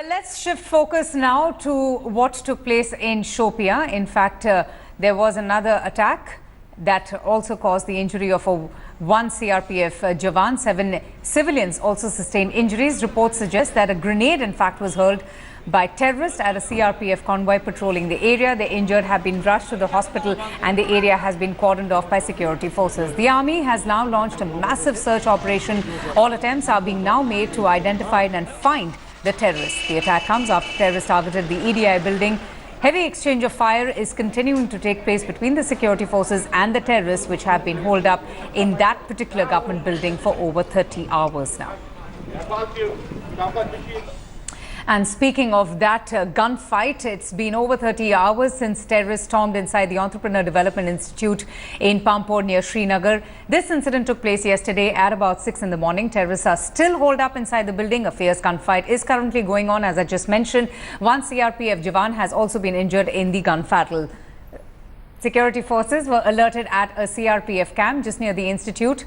Well, let's shift focus now to what took place in Shopian. In fact, there was another attack that also caused the injury of one CRPF Jawan. 7 civilians also sustained injuries. Reports suggest that a grenade, in fact, was hurled by terrorists at a CRPF convoy patrolling the area. The injured have been rushed to the hospital and the area has been cordoned off by security forces. The army has now launched a massive search operation. All attempts are being now made to identify and find the terrorists. The attack comes after terrorists targeted the EDI building. Heavy exchange of fire is continuing to take place between the security forces and the terrorists, which have been holed up in that particular government building for over 30 hours now. And speaking of that gunfight, it's been over 30 hours since terrorists stormed inside the Entrepreneur Development Institute in Pampore near Srinagar. This incident took place yesterday at about 6 in the morning. Terrorists are still holed up inside the building. A fierce gunfight is currently going on, as I just mentioned. One CRPF Jawan has also been injured in the gun battle. Security forces were alerted at a CRPF camp just near the institute.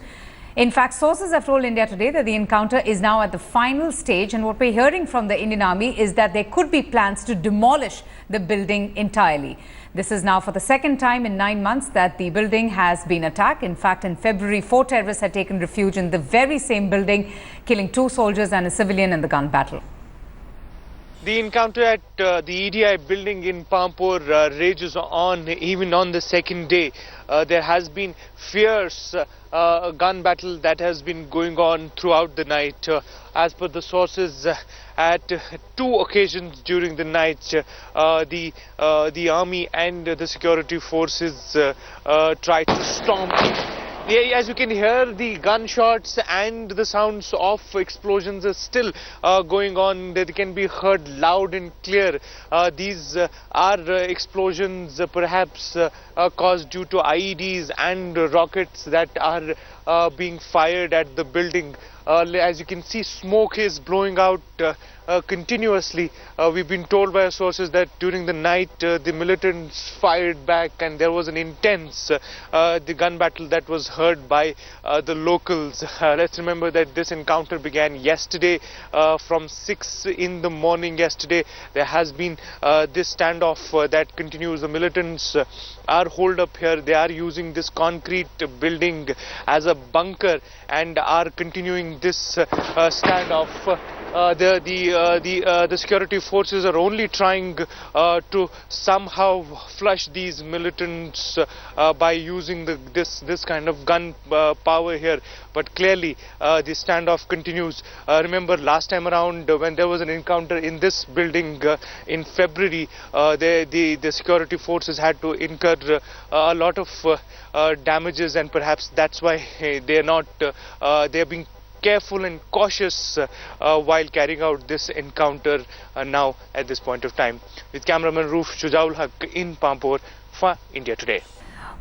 In fact, sources have told India Today that the encounter is now at the final stage, and what we're hearing from the Indian Army is that there could be plans to demolish the building entirely. This is now for the second time in 9 months that the building has been attacked. In fact, in February, 4 terrorists had taken refuge in the very same building, killing 2 soldiers and a civilian in the gun battle. The encounter at the EDI building in Pampore rages on even on the second day. There has been fierce gun battle that has been going on throughout the night. As per the sources, at 2 occasions during the night, the army and the security forces tried to storm in. Yeah, as you can hear, the gunshots and the sounds of explosions are still going on. They can be heard loud and clear. These are explosions perhaps caused due to IEDs and rockets that are being fired at the building. As you can see, smoke is blowing out continuously. We've been told by our sources that during the night the militants fired back and there was an intense the gun battle that was heard by the locals. Let's remember that this encounter began yesterday from 6 in the morning yesterday. There has been this standoff that continues. The militants are holed up here. They are using this concrete building as a bunker and are continuing this standoff. The security forces are only trying to somehow flush these militants by using this kind of gun power here, but clearly the standoff continues. Remember last time around when there was an encounter in this building in February, the security forces had to incur a lot of damages, and perhaps that's why they are being careful and cautious while carrying out this encounter now at this point of time. With cameraman Roof Shujaul Haq in Pampore for India Today.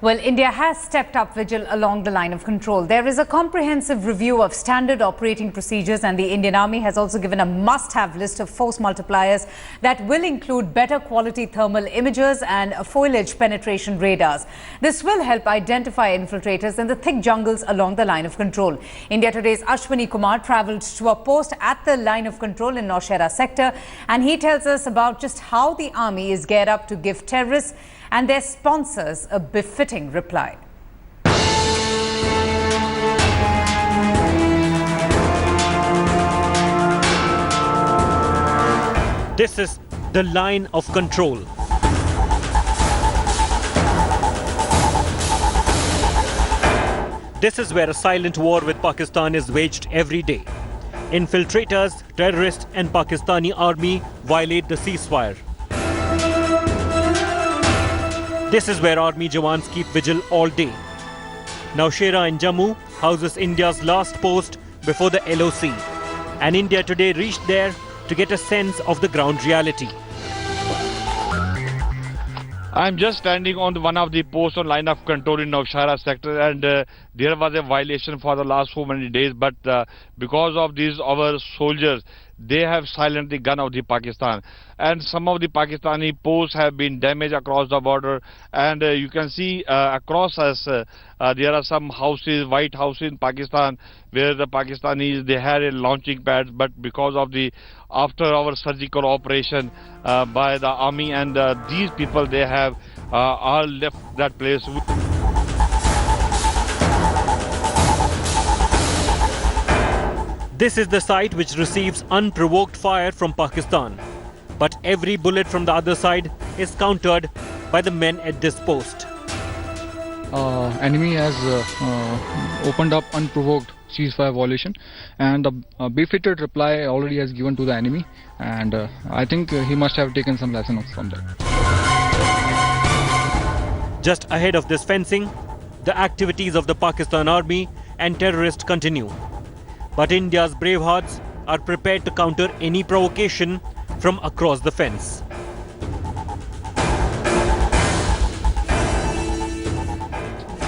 Well, India has stepped up vigil along the line of control. There is a comprehensive review of standard operating procedures, and the Indian Army has also given a must-have list of force multipliers that will include better quality thermal imagers and foliage penetration radars. This will help identify infiltrators in the thick jungles along the line of control. India Today's Ashwini Kumar travelled to a post at the line of control in Nowshera sector, and he tells us about just how the army is geared up to give terrorists and their sponsors a befitting reply. This is the line of control. This is where a silent war with Pakistan is waged every day. Infiltrators, terrorists and Pakistani army violate the ceasefire. This is where army Jawans keep vigil all day. Nowshera in Jammu houses India's last post before the LOC. And India Today reached there to get a sense of the ground reality. I'm just standing on one of the posts on line of control in Nowshera sector, and there was a violation for the last so many days, but because of these our soldiers, they have silenced the gun of the Pakistan, and some of the Pakistani posts have been damaged across the border, and you can see across us there are some houses, white houses in Pakistan, where the Pakistanis, they had a launching pad, but because of the after our surgical operation by the army, and these people, they have all left that place. This is the site which receives unprovoked fire from Pakistan. But every bullet from the other side is countered by the men at this post. Enemy has opened up unprovoked ceasefire violation, and a befitted reply already has given to the enemy, and I think he must have taken some lesson from that. Just ahead of this fencing, the activities of the Pakistan army and terrorists continue. But India's brave hearts are prepared to counter any provocation from across the fence.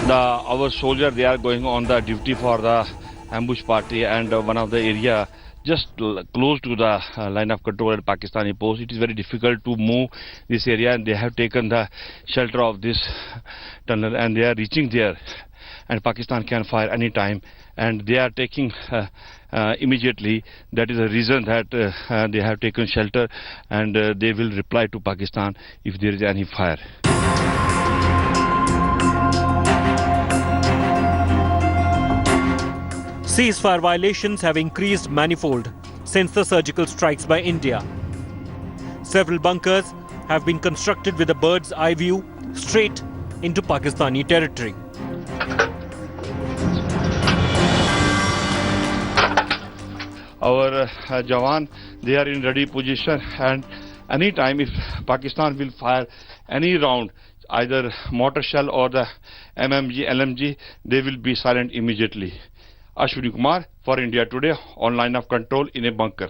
Our soldiers, they are going on the duty for the ambush party, and one of the area just close to the line of control at Pakistani post. It is very difficult to move this area, and they have taken the shelter of this tunnel, and they are reaching there, and Pakistan can fire any time, and they are taking immediately. That is the reason that they have taken shelter, and they will reply to Pakistan if there is any fire. Ceasefire violations have increased manifold since the surgical strikes by India. Several bunkers have been constructed with a bird's eye view straight into Pakistani territory. Our Jawan, they are in ready position, and any time if Pakistan will fire any round, either mortar shell or the MMG, LMG, they will be silent immediately. Ashwini Kumar for India Today, on line of control in a bunker.